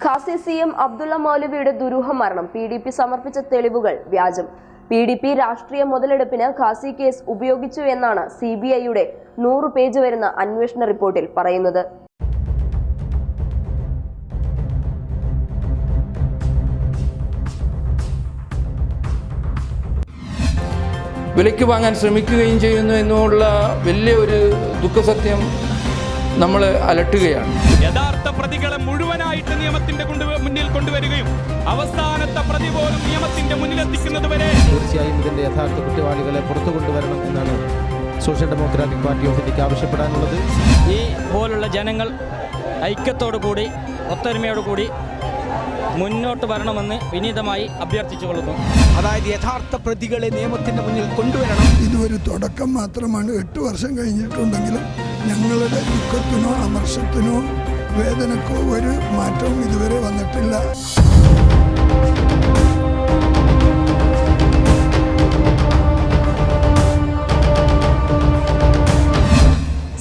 Khasi CM Abdulla മൗലവിയുടെ ദുരൂഹ മരണം PDP സമർപ്പിച്ച തെളിവുകൾ വ്യാജം. PDP രാഷ്ട്രീയ മുതലെടുപ്പിന് ഖാസി കേസ് ഉപയോഗിച്ചു എന്നാണ് CBIയുടെ 100 പേജ് വരുന്ന അന്വേഷണ റിപ്പോർട്ടിൽ പറയുന്നത്. വിലയ്ക്ക് വാങ്ങാൻ ശ്രമിക്കുകയും ചെയ്യുന്നു എന്നുള്ള വലിയൊരു ദുഃഖസത്യം നമ്മൾ അലട്ടുകയാണ്. യഥാർത്ഥ പ്രതികളെ മുഴുവനായിട്ട് നിയമത്തിന്റെ മുന്നിൽ കൊണ്ടുവരികയും അവസാനത്തെ പ്രതി പോലും നിയമത്തിന്റെ മുന്നിലെത്തിക്കുന്നത് വരെ തീർച്ചയായും ഇതിന്റെ യഥാർത്ഥ കുറ്റവാളികളെ പുറത്തു കൊണ്ടുവരണം എന്നാണ് സോഷ്യൽ ഡെമോക്രാറ്റിക് പാർട്ടി ഓഫ് ഇന്ത്യക്ക് ആവശ്യപ്പെടാനുള്ളത്. ഈ പോലുള്ള ജനങ്ങൾ ഐക്യത്തോടുകൂടി ഒത്തൊരുമയോടുകൂടി മുന്നോട്ട് വരണമെന്ന് വിനീതമായി അഭ്യർത്ഥിച്ചുകൊള്ളുന്നു. അതായത് യഥാർത്ഥ പ്രതികളെ നിയമത്തിന്റെ മുന്നിൽ കൊണ്ടുവരണം. ഇതൊരു തുടക്കം മാത്രമാണ്. 8 വർഷം കഴിഞ്ഞിട്ടുണ്ടെങ്കിലും ഞങ്ങളുടെ ദുഃഖത്തിനോ അമർഷത്തിനോ വേദനക്കോ ഒരു മാറ്റവും ഇതുവരെ വന്നിട്ടില്ല.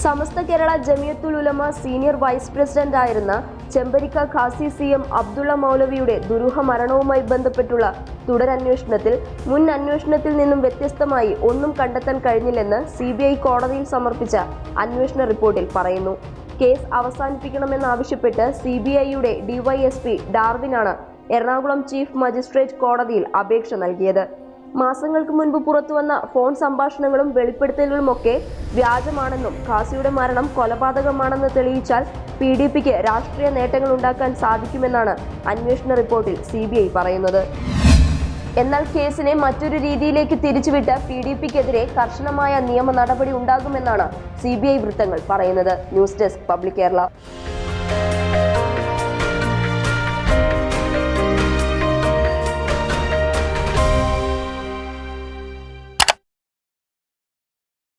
സമസ്ത കേരള ജമിയത്തുൽ ഉലമ സീനിയർ വൈസ് പ്രസിഡന്റ് ആയിരുന്ന ചെമ്പരിക്ക ഖാസി CM അബ്ദുള്ള മൗലവിയുടെ ദുരൂഹ മരണവുമായി ബന്ധപ്പെട്ടുള്ള തുടരന്വേഷണത്തിൽ മുൻ അന്വേഷണത്തിൽ നിന്നും വ്യത്യസ്തമായി ഒന്നും കണ്ടെത്താൻ കഴിഞ്ഞില്ലെന്ന് CBI കോടതിയിൽ സമർപ്പിച്ച അന്വേഷണ റിപ്പോർട്ടിൽ പറയുന്നു. കേസ് അവസാനിപ്പിക്കണമെന്നാവശ്യപ്പെട്ട് CBIയുടെ DYSP ഡാർവിനാണ് എറണാകുളം ചീഫ് മജിസ്ട്രേറ്റ് കോടതിയിൽ അപേക്ഷ നൽകിയത്. മാസങ്ങൾക്ക് മുൻപ് പുറത്തുവന്ന ഫോൺ സംഭാഷണങ്ങളും വെളിപ്പെടുത്തലുകളുമൊക്കെ വ്യാജമാണെന്നും ഖാസിയുടെ മരണം കൊലപാതകമാണെന്ന് തെളിയിച്ചാൽ PDPക്ക് രാഷ്ട്രീയ നേട്ടങ്ങൾ ഉണ്ടാക്കാൻ സാധിക്കുമെന്നാണ് അന്വേഷണ റിപ്പോർട്ടിൽ CBI പറയുന്നത്. എന്നാൽ കേസിനെ മറ്റൊരു രീതിയിലേക്ക് തിരിച്ചുവിട്ട് PDPക്കെതിരെ കർശനമായ നിയമ നടപടി ഉണ്ടാകുമെന്നാണ് CBI വൃത്തങ്ങൾ പറയുന്നത്. News desk public Kerala.